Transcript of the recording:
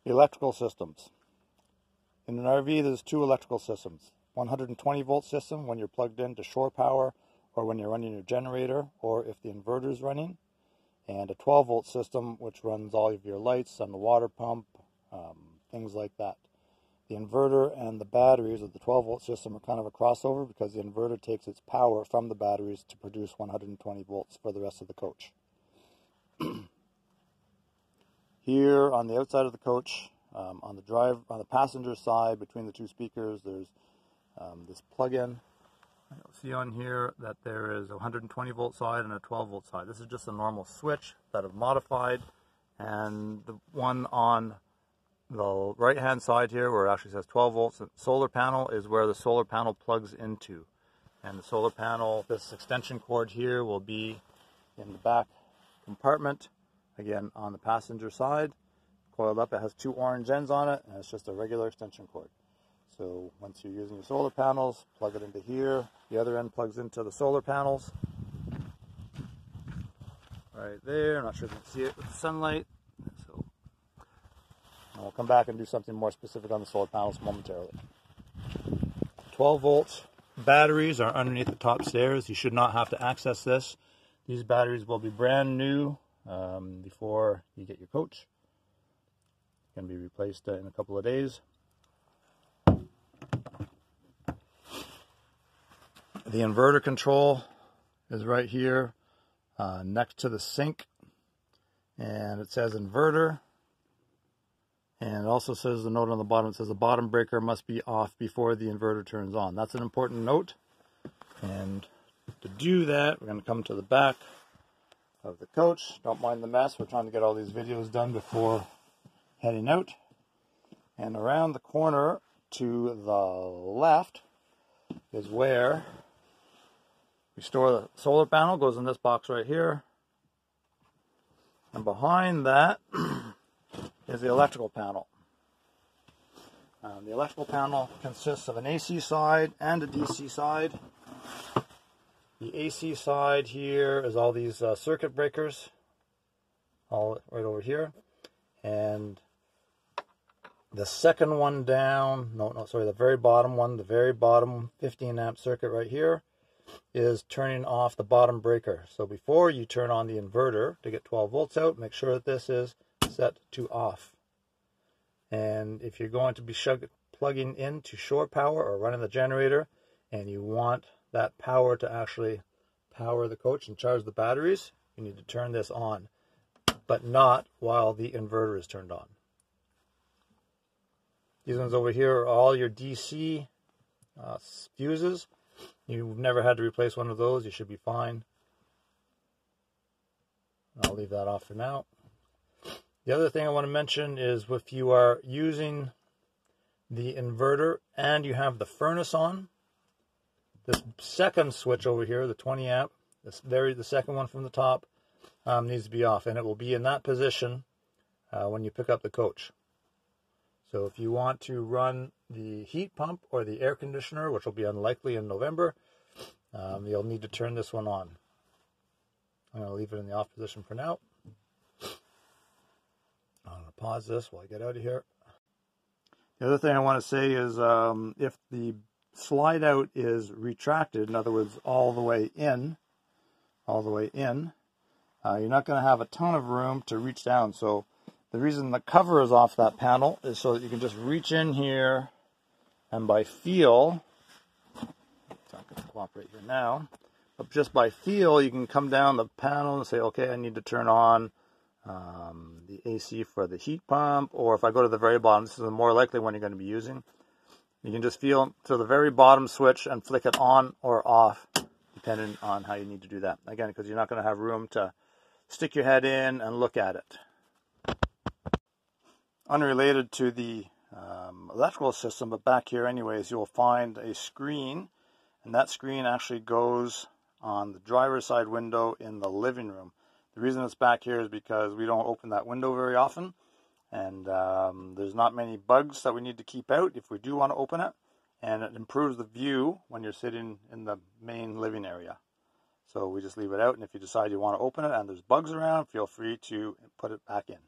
Electrical systems. In an RV, there's two electrical systems. 120 volt system when you're plugged into shore power or when you're running your generator or if the inverter is running. And a 12 volt system which runs all of your lights and the water pump, things like that. The inverter and the batteries of the 12 volt system are kind of a crossover because the inverter takes its power from the batteries to produce 120 volts for the rest of the coach. Here on the outside of the coach, on the passenger side between the two speakers, there's this plug-in. You'll see on here that there is a 120 volt side and a 12 volt side. This is just a normal switch that I've modified, and the one on the right hand side here where it actually says 12 volts, the solar panel is where the solar panel plugs into. And the solar panel, this extension cord here will be in the back compartment, again on the passenger side, coiled up. It has two orange ends on it, and it's just a regular extension cord. So once you're using your solar panels, plug it into here. The other end plugs into the solar panels. Right there. I'm not sure if you can see it with the sunlight. So I'll come back and do something more specific on the solar panels momentarily. 12 volt batteries are underneath the top stairs. You should not have to access this. These batteries will be brand new before you get your coach. Can be replaced in a couple of days. The inverter control is right here next to the sink, and it says inverter, and it also says the note on the bottom, it says the bottom breaker must be off before the inverter turns on. That's an important note, and to do that we're going to come to the back of the coach. Don't mind the mess, we're trying to get all these videos done before heading out. And around the corner to the left is where we store the solar panel. Goes in this box right here. And behind that is the electrical panel. The electrical panel consists of an AC side and a DC side. The AC side here is all these circuit breakers, all right over here. And the second one down, the very bottom one, the very bottom 15 amp circuit right here is turning off the bottom breaker. So before you turn on the inverter to get 12 volts out, make sure that this is set to off. And if you're going to be plugging into shore power or running the generator and you want that power to actually power the coach and charge the batteries, you need to turn this on, but not while the inverter is turned on. These ones over here are all your DC fuses. You've never had to replace one of those. You should be fine. I'll leave that off for now. The other thing I want to mention is if you are using the inverter and you have the furnace on, this second switch over here, the 20 amp, the second one from the top, needs to be off, and it will be in that position when you pick up the coach. So if you want to run the heat pump or the air conditioner, which will be unlikely in November, you'll need to turn this one on. I'm going to leave it in the off position for now. I'm going to pause this while I get out of here. The other thing I want to say is if the slide out is retracted, in other words, all the way in, you're not going to have a ton of room to reach down. So the reason the cover is off that panel is so that you can just reach in here and by feel, it's not going to cooperate here now, but just by feel you can come down the panel and say, okay, I need to turn on the AC for the heat pump, or if I go to the very bottom, this is the more likely one you're going to be using. You can just feel to the very bottom switch and flick it on or off, depending on how you need to do that. Again, because you're not going to have room to stick your head in and look at it. Unrelated to the electrical system, but back here anyways, you'll find a screen, and that screen actually goes on the driver's side window in the living room. The reason it's back here is because we don't open that window very often, and there's not many bugs that we need to keep out if we do want to open it, and it improves the view when you're sitting in the main living area. So we just leave it out, and if you decide you want to open it and there's bugs around, feel free to put it back in.